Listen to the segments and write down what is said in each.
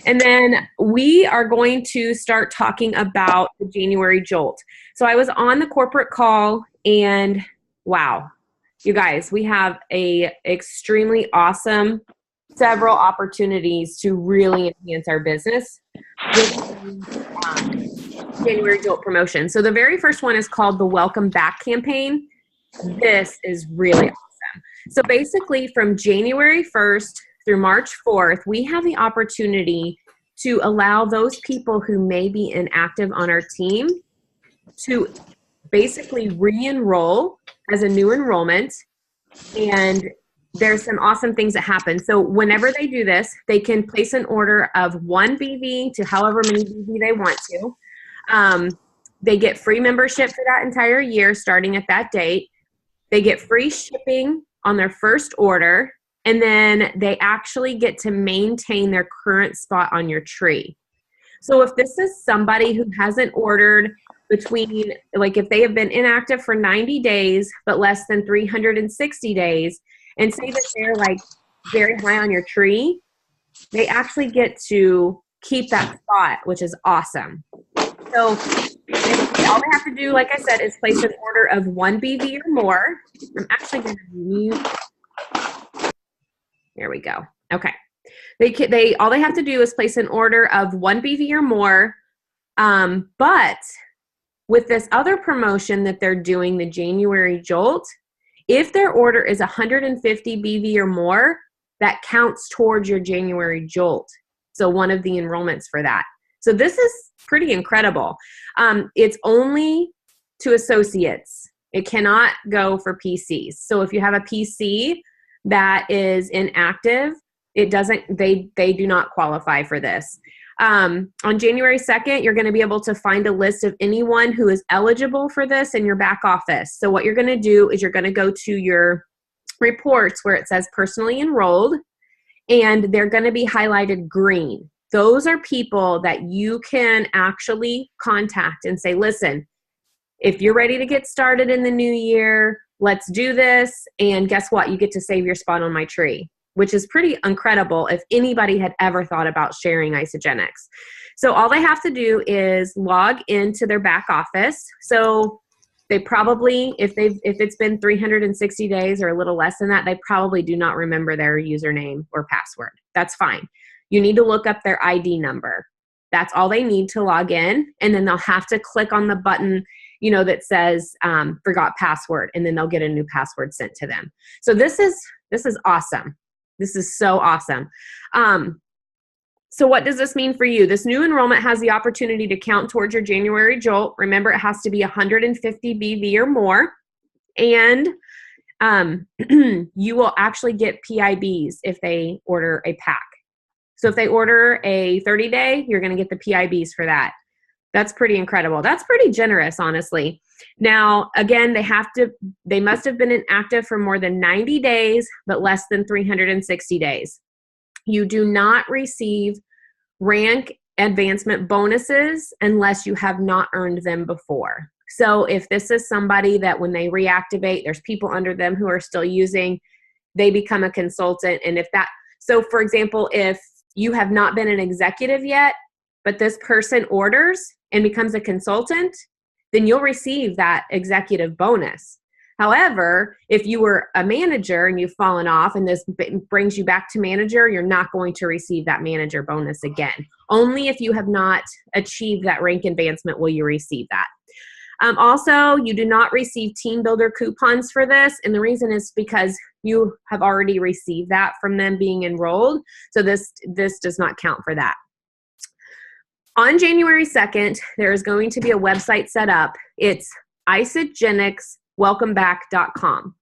And then we are going to start talking about the January Jolt. So I was on the corporate call and wow, you guys, we have a extremely awesome several opportunities to really enhance our business with January Jolt promotion. So the very first one is called the Welcome Back campaign. This is really awesome. So basically from January 1st through March 4th, we have the opportunity to allow those people who may be inactive on our team to basically re-enroll as a new enrollment. And there's some awesome things that happen. So whenever they do this, they can place an order of 1 BV to however many BV they want to. They get free membership for that entire year starting at that date. They get free shipping on their first order. And then they actually get to maintain their current spot on your tree. So if this is somebody who hasn't ordered between, like if they have been inactive for 90 days, but less than 360 days, and say that they're like very high on your tree, they actually get to keep that spot, which is awesome. So all they have to do, like I said, is place an order of 1 BV or more. I'm actually going to mute. There we go. Okay. They all they have to do is place an order of 1 BV or more. But with this other promotion that they're doing, the January Jolt, if their order is 150 BV or more, that counts towards your January Jolt. So one of the enrollments for that. So this is pretty incredible. It's only to associates. It cannot go for PCs. So if you have a PC that is inactive, it doesn't, they do not qualify for this. On January 2nd, you're going to be able to find a list of anyone who is eligible for this in your back office. So what you're going to do is you're going to go to your reports where it says personally enrolled, and they're going to be highlighted green. Those are people that you can actually contact and say, listen, if you're ready to get started in the new year, let's do this. And guess what? You get to save your spot on my tree, which is pretty incredible if anybody had ever thought about sharing Isagenix. So all they have to do is log into their back office. So they probably, if it's been 360 days or a little less than that, they probably do not remember their username or password. That's fine. You need to look up their ID number. That's all they need to log in. And then they'll have to click on the button, you know, that says forgot password, and then they'll get a new password sent to them. So this is awesome. This is so awesome. So what does this mean for you? This new enrollment has the opportunity to count towards your January Jolt. Remember, it has to be 150 BV or more. And you will actually get PIBs if they order a pack. So if they order a 30-day, you're going to get the PIBs for that. That's pretty incredible. That's pretty generous, honestly. Now, again, they must have been inactive for more than 90 days, but less than 360 days. You do not receive rank advancement bonuses unless you have not earned them before. So if this is somebody that when they reactivate, there's people under them who are still using, they become a consultant. And so for example, if you have not been an executive yet, but this person orders and becomes a consultant, then you'll receive that executive bonus. However, if you were a manager and you've fallen off and this brings you back to manager, you're not going to receive that manager bonus again. Only if you have not achieved that rank advancement will you receive that. Also, you do not receive team builder coupons for this, and the reason is because you have already received that from them being enrolled, so this does not count for that. On January 2nd, there is going to be a website set up. It's isagenixwelcomeback.com.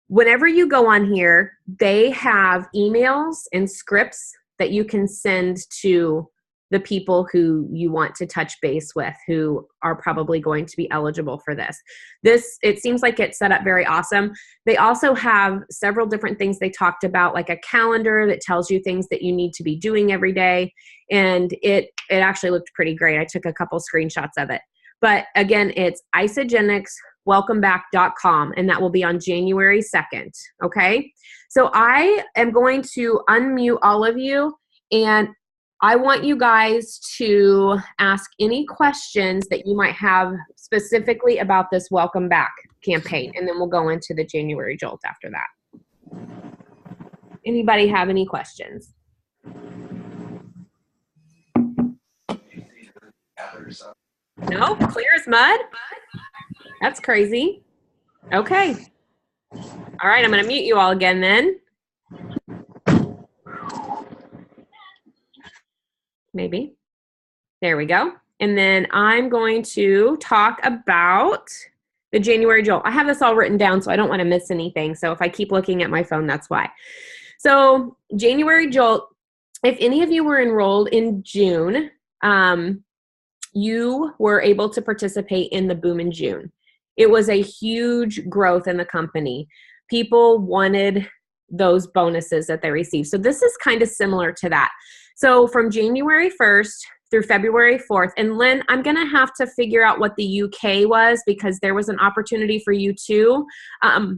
Whenever you go on here, they have emails and scripts that you can send to the people who you want to touch base with, who are probably going to be eligible for this. It seems like it's set up very awesome. They also have several different things they talked about, like a calendar that tells you things that you need to be doing every day. And it actually looked pretty great. I took a couple screenshots of it. But again, it's isagenixwelcomeback.com, and that will be on January 2nd, okay? So I am going to unmute all of you, and I want you guys to ask any questions that you might have specifically about this Welcome Back campaign, and then we'll go into the January Jolt after that. Anybody have any questions? No? Clear as mud? That's crazy. Okay. All right, I'm going to mute you all again then. Maybe. There we go. And then I'm going to talk about the January Jolt. I have this all written down, so I don't want to miss anything. So if I keep looking at my phone, that's why. So January Jolt, if any of you were enrolled in June, you were able to participate in the Boom in June. It was a huge growth in the company. People wanted those bonuses that they received. So this is kind of similar to that. So from January 1st through February 4th, and Lynn, I'm going to have to figure out what the UK was because there was an opportunity for you too. I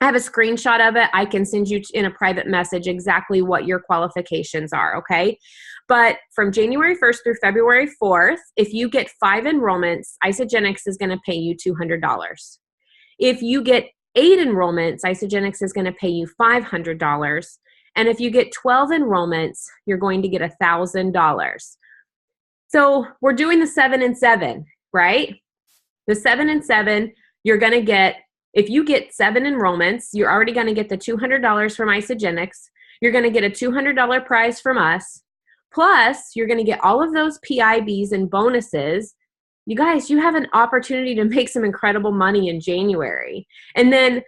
have a screenshot of it. I can send you in a private message exactly what your qualifications are, okay? But from January 1st through February 4th, if you get 5 enrollments, Isagenix is going to pay you $200. If you get 8 enrollments, Isagenix is going to pay you $500. And if you get 12 enrollments, you're going to get $1,000. So we're doing the 7 and 7, right? The 7 and 7, you're going to get, if you get 7 enrollments, you're already going to get the $200 from Isagenix. You're going to get a $200 prize from us. Plus, you're going to get all of those PIBs and bonuses. You guys, you have an opportunity to make some incredible money in January. And then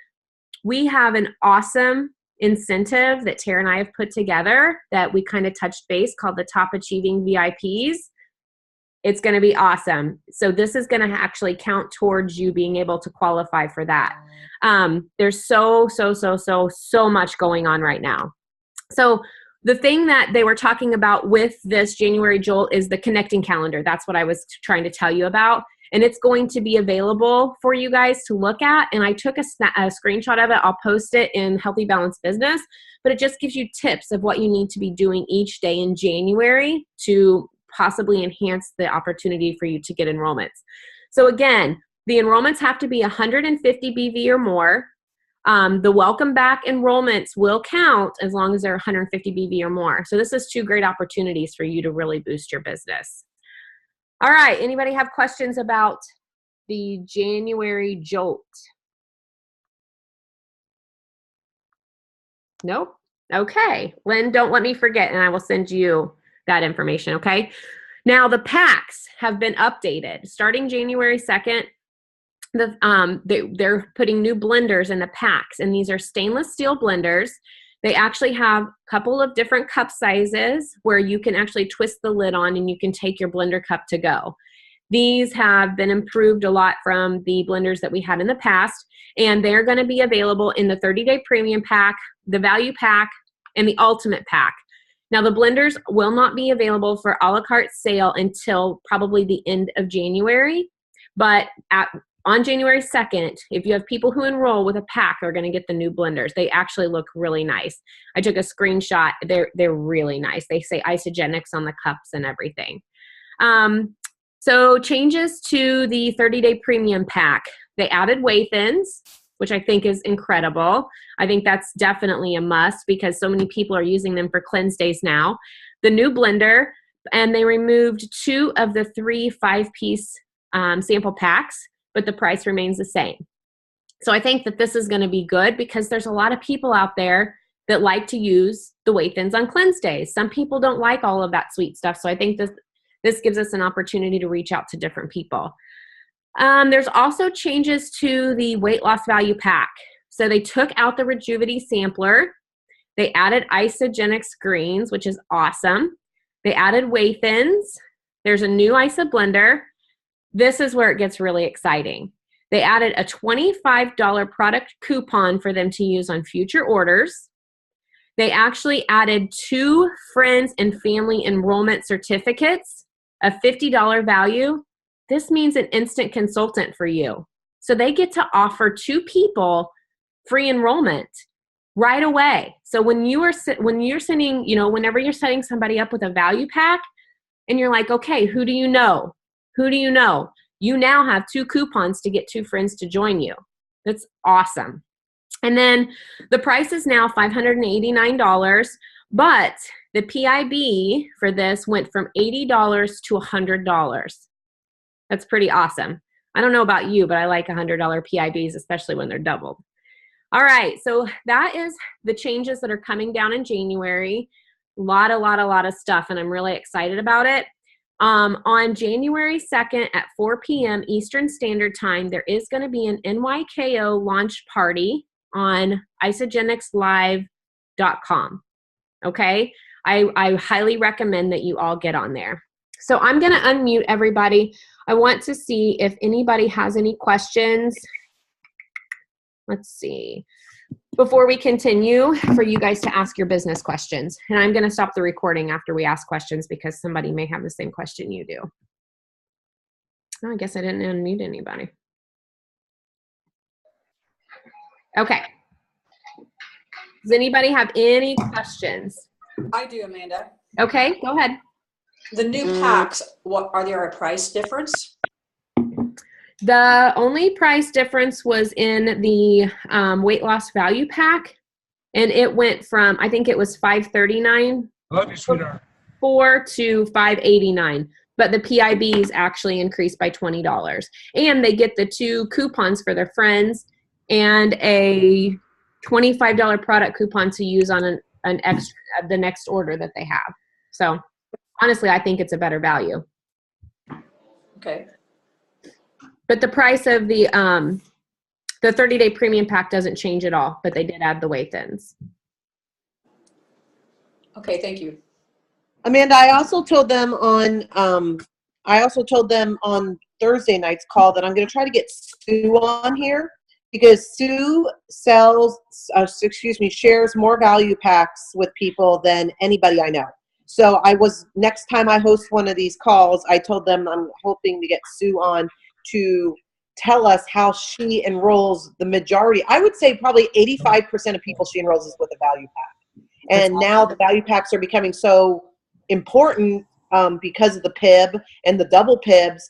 we have an awesome incentive that Tara and I have put together that we kind of touched base called the Top Achieving VIPs. It's going to be awesome. So this is going to actually count towards you being able to qualify for that. There's so much going on right now. So the thing that they were talking about with this January Jolt is the connecting calendar. That's what I was trying to tell you about. And it's going to be available for you guys to look at. And I took a screenshot of it. I'll post it in Healthy Balanced Business. But it just gives you tips of what you need to be doing each day in January to possibly enhance the opportunity for you to get enrollments. So again, the enrollments have to be 150 BV or more. The welcome back enrollments will count as long as they're 150 BV or more. So this is 2 great opportunities for you to really boost your business. All right, anybody have questions about the January Jolt? Nope. Okay, Lynn, don't let me forget, and I will send you that information, okay? Now, the packs have been updated. Starting January 2nd, they're putting new blenders in the packs, and these are stainless steel blenders. They actually have a couple of different cup sizes where you can actually twist the lid on and you can take your blender cup to go. These have been improved a lot from the blenders that we had in the past, and they're going to be available in the 30-day premium pack, the value pack, and the ultimate pack. Now, the blenders will not be available for a la carte sale until probably the end of January, but on January 2nd, if you have people who enroll with a pack, are going to get the new blenders. They actually look really nice. I took a screenshot. They're really nice. They say Isagenix on the cups and everything. So changes to the 30-day premium pack. They added weigh-ins, which I think is incredible. I think that's definitely a must because so many people are using them for cleanse days now. The new blender, and they removed 2 of the 3 5-piece sample packs, but the price remains the same. So I think that this is going to be good because there's a lot of people out there that like to use the weigh-ins on cleanse days. Some people don't like all of that sweet stuff. So I think this gives us an opportunity to reach out to different people. There's also changes to the weight loss value pack. So they took out the Rejuvity sampler. They added Isagenix greens, which is awesome. They added weigh-ins. There's a new ISA blender. This is where it gets really exciting. They added a $25 product coupon for them to use on future orders. They actually added 2 friends and family enrollment certificates of $50 value. This means an instant consultant for you. So they get to offer 2 people free enrollment. right away. So when you're sending, whenever you're setting somebody up with a value pack and you're like, okay, who do you know? Who do you know? You now have 2 coupons to get 2 friends to join you. That's awesome. And then the price is now $589, but the PIB for this went from $80 to $100. That's pretty awesome. I don't know about you, but I like $100 PIBs, especially when they're doubled. All right, so that is the changes that are coming down in January. A lot of stuff, and I'm really excited about it. On January 2nd at 4 p.m. Eastern Standard Time, there is going to be an NYKO launch party on isagenixlive.com. Okay? I highly recommend that you all get on there. So I'm going to unmute everybody. I want to see if anybody has any questions. Let's see. Before we continue, for you guys to ask your business questions. And I'm going to stop the recording after we ask questions because somebody may have the same question you do. Oh, I guess I didn't unmute anybody. Okay. Does anybody have any questions? I do, Amanda. Okay, go ahead. The new packs, what are there a price difference? The only price difference was in the weight loss value pack, and it went from, I think it was $539 to $589, but the PIBs actually increased by $20, and they get the 2 coupons for their friends and a $25 product coupon to use on an extra the next order that they have. So honestly, I think it's a better value. Okay. But the price of the 30-day premium pack doesn't change at all, but they did add the weigh-thins. Okay, thank you. Amanda, I also told them on Thursday night's call that I'm going to try to get Sue on here because Sue shares more value packs with people than anybody I know. So next time I host one of these calls, I told them I'm hoping to get Sue on to tell us how she enrolls the majority. I would say probably 85% of people she enrolls is with a value pack. And now the value packs are becoming so important because of the PIB and the double PIBs.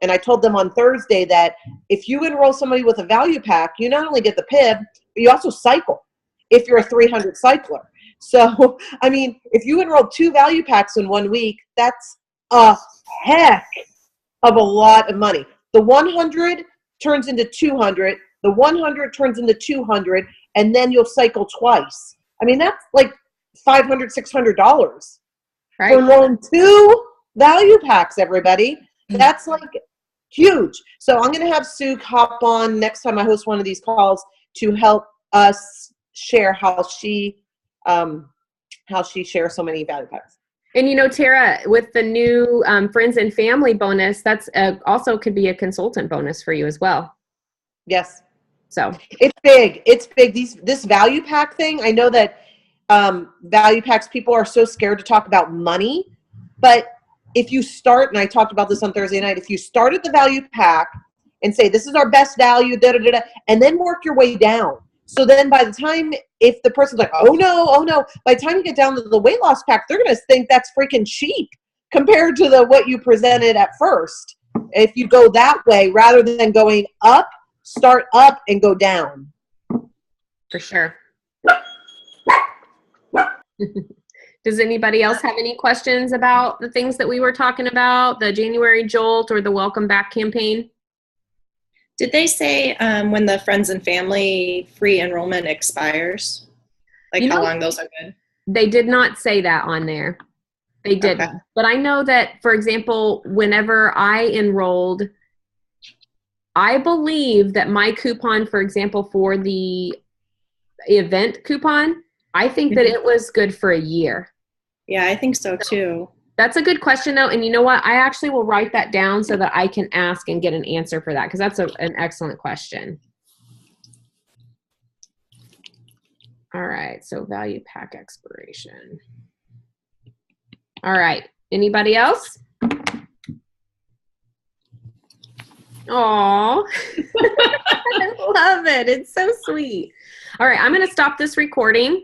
And I told them on Thursday that if you enroll somebody with a value pack, you not only get the PIB, but you also cycle if you're a 300 cycler. So, I mean, if you enroll 2 value packs in 1 week, that's a heck of a lot of money. The 100 turns into 200, the 100 turns into 200, and then you'll cycle twice. I mean, that's like $500, $600 right, for enrolling 2 value packs, everybody. That's like huge. So I'm going to have Sue hop on next time I host one of these calls to help us share how she shares so many value packs. And Tara, with the new friends and family bonus, that's also could be a consultant bonus for you as well. Yes. So it's big. It's big. This value pack thing. I know that value packs, people are so scared to talk about money, but if you start, and I talked about this on Thursday night, if you start at the value pack and say, this is our best value, and then work your way down. So then by the time, if the person's like, oh no, by the time you get down to the weight loss pack, they're going to think that's freaking cheap compared to what you presented at first. If you go that way, rather than going up, start up and go down. For sure. Does anybody else have any questions about the things that we were talking about, the January Jolt or the Welcome Back campaign? Did they say when the friends and family free enrollment expires? Like how long those are good? They did not say that on there. They didn't. Okay. But I know that, for example, whenever I enrolled, I believe that my coupon, for example, for the event coupon, I think that it was good for a year. Yeah, I think so too. That's a good question, though. And you know what? I actually will write that down so that I can ask and get an answer for that, because that's an excellent question. All right. So value pack expiration. All right. Anybody else? Aw. I love it. It's so sweet. All right, I'm going to stop this recording